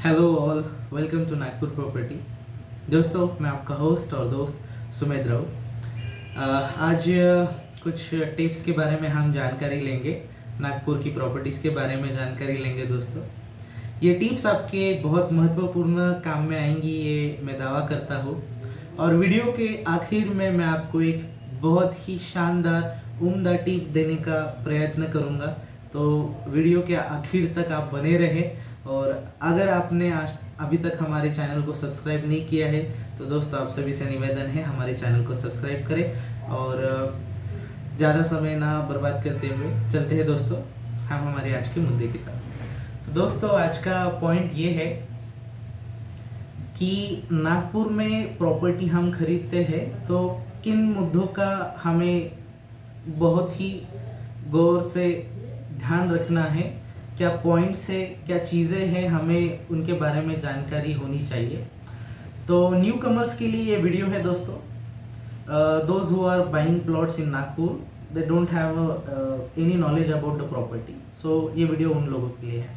Hello all, welcome to Nagpur property. दोस्तों, मैं आपका होस्ट और दोस्त सुमेध राव। आज कुछ टिप्स के बारे में हम जानकारी लेंगे, नागपुर की प्रॉपर्टीज़ के बारे में जानकारी लेंगे। दोस्तों, ये टिप्स आपके बहुत महत्वपूर्ण काम में आएंगी, ये मैं दावा करता हूँ। और वीडियो के आखिर में मैं आपको एक बहुत ही शानदार उम्दा टिप देने का प्रयत्न करूँगा, तो वीडियो के आखिर तक आप बने रहे। और अगर आपने आज अभी तक हमारे चैनल को सब्सक्राइब नहीं किया है तो दोस्तों, आप सभी से निवेदन है हमारे चैनल को सब्सक्राइब करें। और ज़्यादा समय ना बर्बाद करते हुए चलते हैं दोस्तों हम हमारे आज के मुद्दे की तरफ। तो दोस्तों, आज का पॉइंट ये है कि नागपुर में प्रॉपर्टी हम खरीदते हैं तो किन मुद्दों का हमें बहुत ही गौर से ध्यान रखना है, क्या पॉइंट्स है, क्या चीज़ें हैं, हमें उनके बारे में जानकारी होनी चाहिए। तो न्यू कमर्स के लिए ये वीडियो है दोस्तों। Those who are buying plots in Nagpur, they don't have any knowledge about the property, so ये वीडियो उन लोगों के लिए है।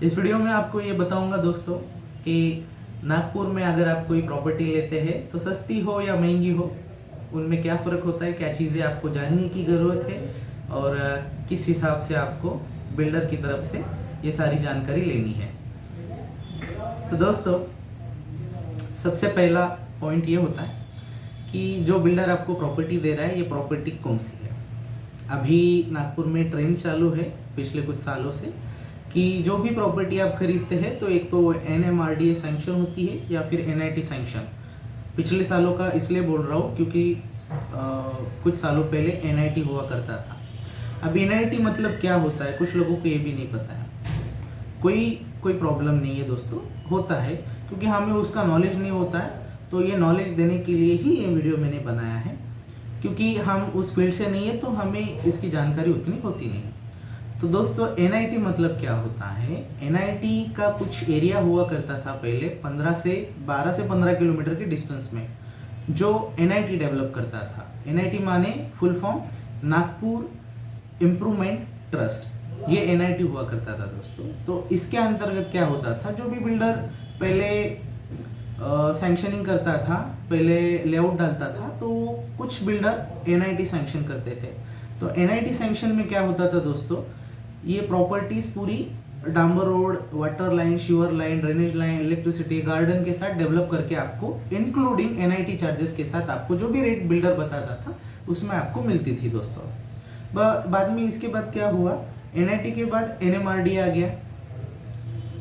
इस वीडियो में आपको ये बताऊंगा दोस्तों कि नागपुर में अगर आप कोई प्रॉपर्टी लेते हैं तो सस्ती हो या महंगी हो, उनमें क्या फ़र्क होता है, क्या चीज़ें आपको जानने की ज़रूरत है और किस हिसाब से आपको बिल्डर की तरफ से ये सारी जानकारी लेनी है। तो दोस्तों, सबसे पहला पॉइंट ये होता है कि जो बिल्डर आपको प्रॉपर्टी दे रहा है, ये प्रॉपर्टी कौन सी है। अभी नागपुर में ट्रेंड चालू है पिछले कुछ सालों से कि जो भी प्रॉपर्टी आप खरीदते हैं तो एक तो NMRDA सैंक्शन होती है या फिर NIT सैंक्शन। पिछले सालों का इसलिए बोल रहा हूँ क्योंकि कुछ सालों पहले NIT हुआ करता था। अब NIT मतलब क्या होता है, कुछ लोगों को ये भी नहीं पता है। कोई प्रॉब्लम नहीं है दोस्तों, होता है क्योंकि हमें उसका नॉलेज नहीं होता है। तो ये नॉलेज देने के लिए ही ये वीडियो मैंने बनाया है, क्योंकि हम उस फील्ड से नहीं है तो हमें इसकी जानकारी उतनी होती नहीं। तो दोस्तों, NIT मतलब क्या होता है। NIT का कुछ एरिया हुआ करता था पहले 12 से 15 किलोमीटर के डिस्टेंस में, जो NIT डेवलप करता था। NIT माने full form Nagpur improvement trust, ये NIT हुआ करता था दोस्तों। तो इसके अंतर्गत क्या होता था, जो भी बिल्डर पहले सैंक्शनिंग करता था, पहले लेआउट डालता था, तो कुछ बिल्डर NIT सैंक्शन करते थे। तो NIT सैंक्शन में क्या होता था दोस्तों, ये प्रॉपर्टीज पूरी डांबर road, water line, sewer line, drainage line, electricity, garden के साथ डेवलप करके आपको इंक्लूडिंग NIT चार्जेस के साथ आपको जो भी रेट बिल्डर बताता था उसमें आपको मिलती थी दोस्तों। बाद में इसके बाद क्या हुआ, NIT के बाद NMRDA आ गया।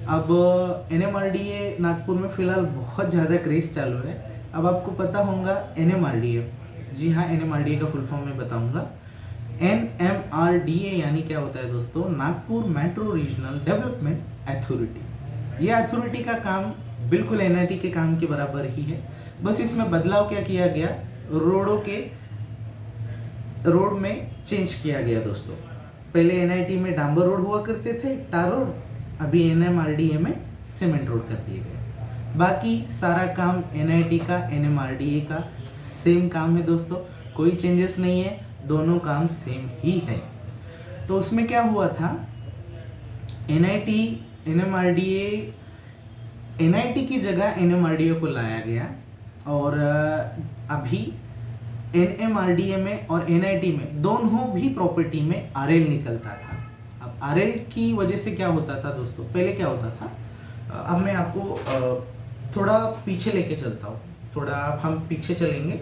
अब NMRDA नागपुर में फिलहाल बहुत ज़्यादा क्रेज चालू है। अब आपको पता होगा NMRDA, जी हाँ, NMRDA का फुल फॉर्म मैं बताऊंगा। NMRDA यानी क्या होता है दोस्तों, Nagpur metro regional development authority. ये अथॉरिटी का काम बिल्कुल NIT के काम के बराबर ही है, बस इसमें बदलाव क्या किया गया, रोड में चेंज किया गया दोस्तों। पहले NIT में डांबर रोड हुआ करते थे, टार रोड, अभी NMRDA में सीमेंट रोड कर दिए गए। बाकी सारा काम NIT का, NMRDA का सेम काम है दोस्तों, कोई चेंजेस नहीं है, दोनों काम सेम ही है। तो उसमें क्या हुआ था, NIT की जगह NMRDA को लाया गया। और अभी NMRDA में और NIT में दोनों भी प्रॉपर्टी में RL निकलता था। अब RL की वजह से क्या होता था दोस्तों, पहले क्या होता था, अब मैं आपको थोड़ा पीछे लेके चलता हूँ, थोड़ा हम पीछे चलेंगे।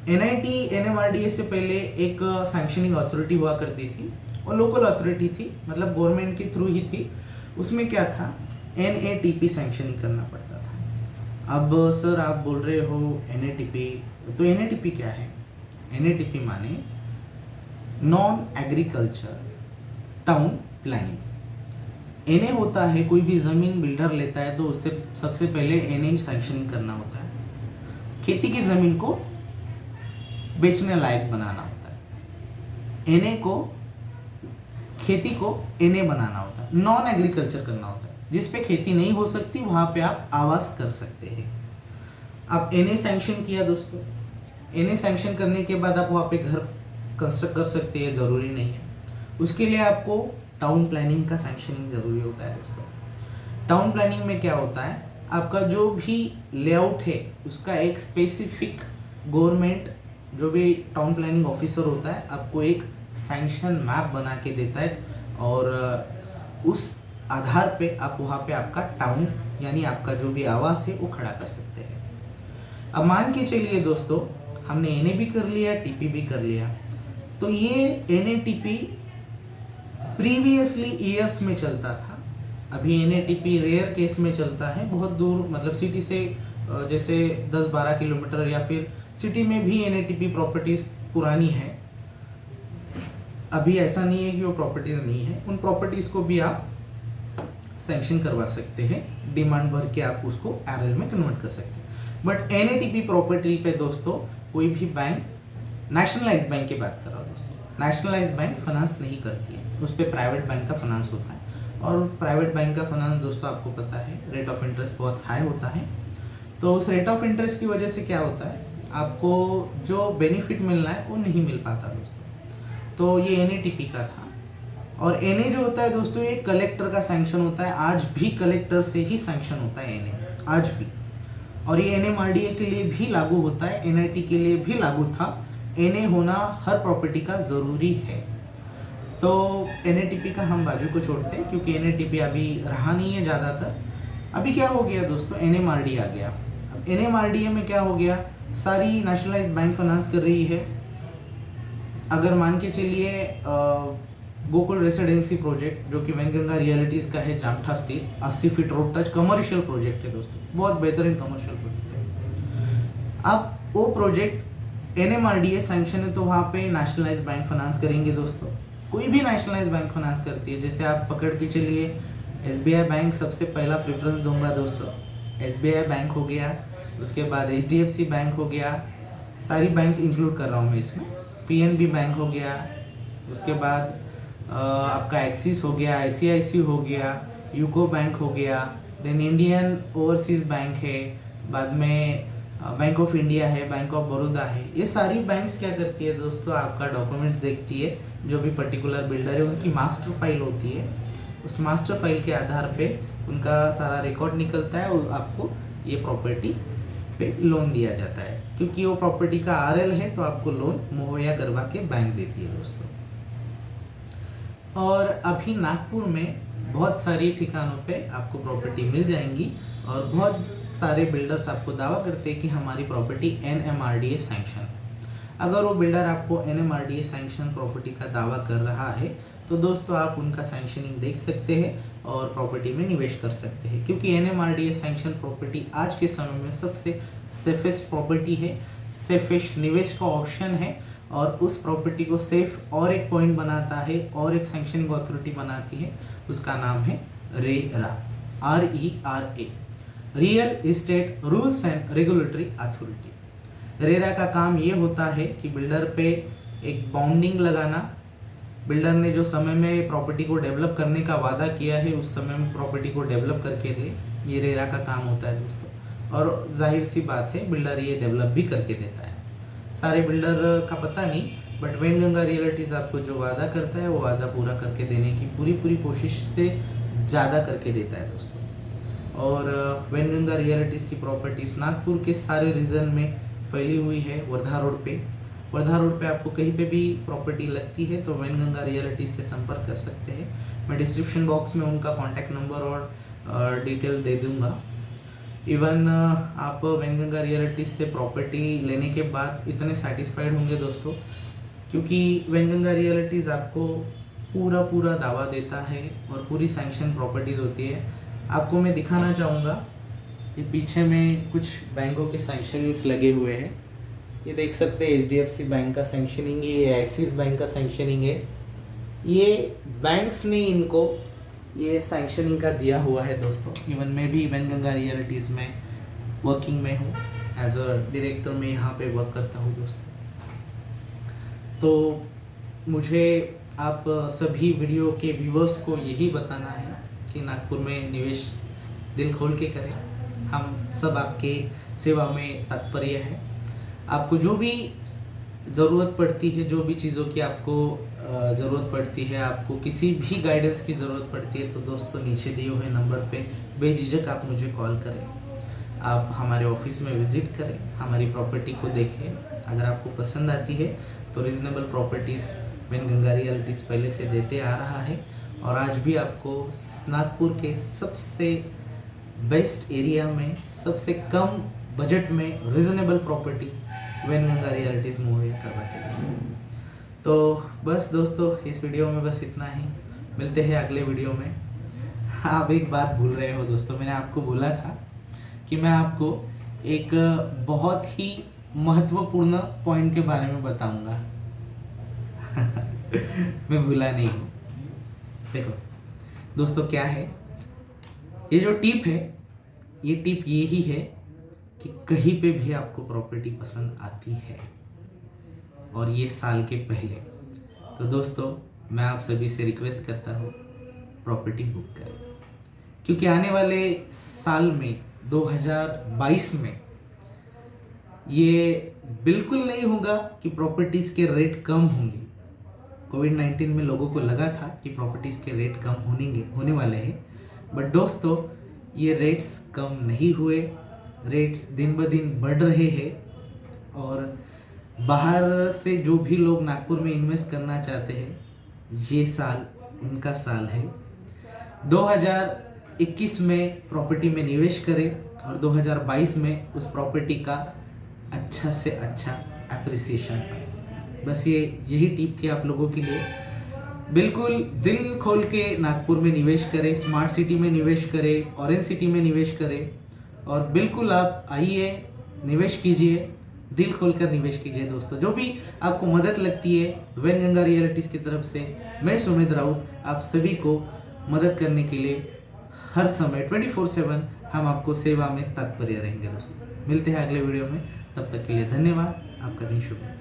NIT NMRDA से पहले एक सैंक्शनिंग अथॉरिटी हुआ करती थी और लोकल अथॉरिटी थी, मतलब गवर्नमेंट के थ्रू ही थी। उसमें क्या था, NATP सैंक्शनिंग करना पड़ता था। अब सर आप बोल रहे हो NATP, तो NATP क्या है। NATP माने non agriculture town planning. NA होता है, कोई भी ज़मीन बिल्डर लेता है तो उससे सबसे पहले NA सैंक्शनिंग करना होता है, खेती की ज़मीन को बेचने लायक बनाना होता है। NA को, खेती को NA बनाना होता है, नॉन एग्रीकल्चर करना होता है, जिस पे खेती नहीं हो सकती वहाँ पे आप आवास कर सकते हैं। आप NA सैंक्शन किया दोस्तों, NA सैंक्शन करने के बाद आप वहाँ पे घर कंस्ट्रक्ट कर सकते हैं, ज़रूरी नहीं है। उसके लिए आपको टाउन प्लानिंग का सैंक्शनिंग ज़रूरी होता है दोस्तों। टाउन प्लानिंग में क्या होता है, आपका जो भी लेआउट है उसका एक स्पेसिफिक गवर्नमेंट जो भी टाउन प्लानिंग ऑफिसर होता है आपको एक सैंक्शन मैप बना के देता है, और उस आधार पे आप वहाँ पे आपका टाउन यानी आपका जो भी आवास है वो खड़ा कर सकते हैं। अब मान के चलिए दोस्तों, हमने एनए भी कर लिया, टीपी भी कर लिया, तो ये एनए टीपी प्रीवियसली ईयर्स में चलता था, अभी एनए टीपी रेयर केस में चलता है, बहुत दूर मतलब सिटी से जैसे 10-12 किलोमीटर या फिर सिटी में भी एनए टीपी प्रॉपर्टीज पुरानी है। अभी ऐसा नहीं है कि वो प्रॉपर्टीज नहीं है, उन प्रॉपर्टीज को भी आप सैंक्शन करवा सकते हैं, डिमांड भर के आप उसको आरएल में कन्वर्ट कर सकते हैं। बट एनएटीपी प्रॉपर्टी पे दोस्तों कोई भी बैंक, नेशनलाइज बैंक की बात कर रहा हूँ दोस्तों, नेशनलाइज बैंक फाइनेंस नहीं करती है, उस पर प्राइवेट बैंक का फाइनेंस होता है, और प्राइवेट बैंक का फाइनेंस दोस्तों आपको पता है रेट ऑफ इंटरेस्ट बहुत हाई होता है। तो उस रेट ऑफ इंटरेस्ट की वजह से क्या होता है, आपको जो बेनिफिट मिलना है वो नहीं मिल पाता दोस्तों। तो ये एनएटीपी का था, और एनए जो होता है दोस्तों ये कलेक्टर का सैंक्शन होता है, आज भी कलेक्टर से ही सैंक्शन होता है एनए, आज भी। और ये एनएमआरडीए के लिए भी लागू होता है, एनआईटी के लिए भी लागू था, एनए होना हर प्रॉपर्टी का ज़रूरी है। तो एनएटीपी का हम बाजू को छोड़ते हैं क्योंकि एनएटीपी अभी रहा नहीं है ज़्यादातर। अभी क्या हो गया दोस्तों, एनएमआरडीए आ गया। अब एनएमआरडीए में क्या हो गया, सारी नेशनलाइज बैंक फाइनेंस कर रही है। अगर मान के चलिए गोकुल रेसिडेंसी प्रोजेक्ट जो कि वेंगंगा रियलिटीज़ का है, जामठा स्थित 80 feet road touch commercial project है दोस्तों, बहुत बेहतरीन कमर्शियल प्रोजेक्ट है। अब वो प्रोजेक्ट एनएमआरडीए सैंक्शन है तो वहाँ पे नेशनलाइज बैंक फाइनेंस करेंगे दोस्तों। कोई भी नेशनलाइज बैंक फाइनेंस करती है, जैसे आप पकड़ के चलिए एसबीआई बैंक सबसे पहला प्रेफरेंस दूंगा दोस्तों, एसबीआई बैंक हो गया, उसके बाद एचडीएफसी बैंक हो गया, सारी बैंक इंक्लूड कर रहा हूँ मैं इसमें, पीएनबी बैंक हो गया, उसके बाद आपका एक्सिस हो गया, आईसीआईसी हो गया, यूको बैंक हो गया, देन इंडियन ओवरसीज बैंक है, बाद में बैंक ऑफ इंडिया है, बैंक ऑफ बड़ौदा है। ये सारी बैंक्स क्या करती है दोस्तों, आपका डॉक्यूमेंट्स देखती है, जो भी पर्टिकुलर बिल्डर है उनकी मास्टर फाइल होती है, उस मास्टर फाइल के आधार पे उनका सारा रिकॉर्ड निकलता है और आपको ये प्रॉपर्टी पे लोन दिया जाता है, क्योंकि वो प्रॉपर्टी का आरएल है तो आपको लोन मुहैया करवा के बैंक देती है दोस्तों। और अभी नागपुर में बहुत सारी ठिकानों पे आपको प्रॉपर्टी मिल जाएंगी, और बहुत सारे बिल्डर्स आपको दावा करते हैं कि हमारी प्रॉपर्टी एनएमआरडीए सैंक्शन है। अगर वो बिल्डर आपको एनएमआरडीए सैंक्शन प्रॉपर्टी का दावा कर रहा है तो दोस्तों आप उनका सैंक्शनिंग देख सकते हैं और प्रॉपर्टी में निवेश कर सकते हैं, क्योंकि एनएमआरडीए सैंक्शन प्रॉपर्टी आज के समय में सबसे सेफेस्ट प्रॉपर्टी है, सेफेस्ट निवेश का ऑप्शन है। और उस प्रॉपर्टी को सेफ और एक पॉइंट बनाता है और एक सैंक्शनिंग अथॉरिटी बनाती है, उसका नाम है RERA, RERA, real estate rules and regulatory authority. RERA का काम ये होता है कि बिल्डर पे एक बाउंडिंग लगाना, बिल्डर ने जो समय में प्रॉपर्टी को डेवलप करने का वादा किया है उस समय में प्रॉपर्टी को डेवलप करके दे, ये रेरा का काम होता है दोस्तों। और जाहिर सी बात है बिल्डर ये डेवलप भी करके देता है, सारे बिल्डर का पता नहीं, बट वेंगंगा रियलिटीज़ आपको जो वादा करता है वो वादा पूरा करके देने की पूरी कोशिश से ज़्यादा करके देता है दोस्तों। और वेंगंगा रियलिटीज़ की प्रॉपर्टीज नागपुर के सारे रीजन में फैली हुई है। वर्धा रोड पे आपको कहीं पे भी प्रॉपर्टी लगती है तो वेंगंगा रियलिटीज़ से संपर्क कर सकते हैं। मैं डिस्क्रिप्शन बॉक्स में उनका कॉन्टैक्ट नंबर और डिटेल दे दूँगा। इवन आप वेंगंगा रियलिटीज़ से प्रॉपर्टी लेने के बाद इतने सेटिस्फाइड होंगे दोस्तों, क्योंकि वेंगंगा रियलिटीज़ आपको पूरा दावा देता है और पूरी सैंक्शन प्रॉपर्टीज़ होती है। आपको मैं दिखाना चाहूँगा, ये पीछे में कुछ बैंकों के सैंक्शनिंग्स लगे हुए हैं, ये देख सकते हैं एचडीएफसी बैंक का सैंक्शनिंग है, ये एक्सिस बैंक का सैंक्शनिंग है, ये बैंक्स ने इनको ये सैंक्शनिंग का दिया हुआ है दोस्तों। इवन मैं भी वेंगंगा रियलिटीज़ में वर्किंग में हूँ, एज अ डायरेक्टर में यहाँ पे वर्क करता हूँ दोस्तों। तो मुझे आप सभी वीडियो के व्यूवर्स को यही बताना है कि नागपुर में निवेश दिल खोल के करें, हम सब आपके सेवा में तत्पर है। आपको जो भी ज़रूरत पड़ती है, जो भी चीज़ों की आपको ज़रूरत पड़ती है, आपको किसी भी गाइडेंस की ज़रूरत पड़ती है, तो दोस्तों नीचे दिए हुए नंबर पे बेझिझक आप मुझे कॉल करें। आप हमारे ऑफिस में विज़िट करें, हमारी प्रॉपर्टी को देखें। अगर आपको पसंद आती है तो रीज़नेबल प्रॉपर्टीज़ वेनगंगा रियल्टीज़ पहले से देते आ रहा है, और आज भी आपको नागपुर के सबसे बेस्ट एरिया में सबसे कम बजट में रीज़नेबल प्रॉपर्टी वेनगंगा रियल्टीज़ मुहैया करवा के देंगे। तो बस दोस्तों, इस वीडियो में बस इतना ही। मिलते हैं अगले वीडियो में। आप एक बात भूल रहे हो दोस्तों, मैंने आपको बोला था कि मैं आपको एक बहुत ही महत्वपूर्ण पॉइंट के बारे में बताऊंगा। मैं भूला नहीं हूँ। देखो दोस्तों, क्या है ये जो टिप है, ये टिप ये ही है कि कहीं पे भी आपको प्रॉपर्टी पसंद आती है, और ये साल के पहले, तो दोस्तों मैं आप सभी से रिक्वेस्ट करता हूँ, प्रॉपर्टी बुक करें। क्योंकि आने वाले साल में 2022 में ये बिल्कुल नहीं होगा कि प्रॉपर्टीज़ के रेट कम होंगे। कोविड-19 में लोगों को लगा था कि प्रॉपर्टीज़ के रेट कम होने वाले हैं, बट दोस्तों ये रेट्स कम नहीं हुए, रेट्स दिन ब दिन बढ़ रहे हैं। और बाहर से जो भी लोग नागपुर में इन्वेस्ट करना चाहते हैं, ये साल उनका साल है। 2021 में प्रॉपर्टी में निवेश करें और 2022 में उस प्रॉपर्टी का अच्छा से अच्छा एप्रिसिएशन पाए। बस यही टिप थी आप लोगों के लिए। बिल्कुल दिल खोल के नागपुर में निवेश करें, स्मार्ट सिटी में निवेश करें, ऑरेंज सिटी में निवेश करें, और बिल्कुल आप आइए, निवेश कीजिए, दिल खोलकर निवेश कीजिए। दोस्तों जो भी आपको मदद लगती है वेनगंगा रियल्टीज़ की तरफ से, मैं सुमित राउत आप सभी को मदद करने के लिए हर समय 24/7 हम आपको सेवा में तत्पर रहेंगे। दोस्तों मिलते हैं अगले वीडियो में, तब तक के लिए धन्यवाद। आपका दिन शुभ हो।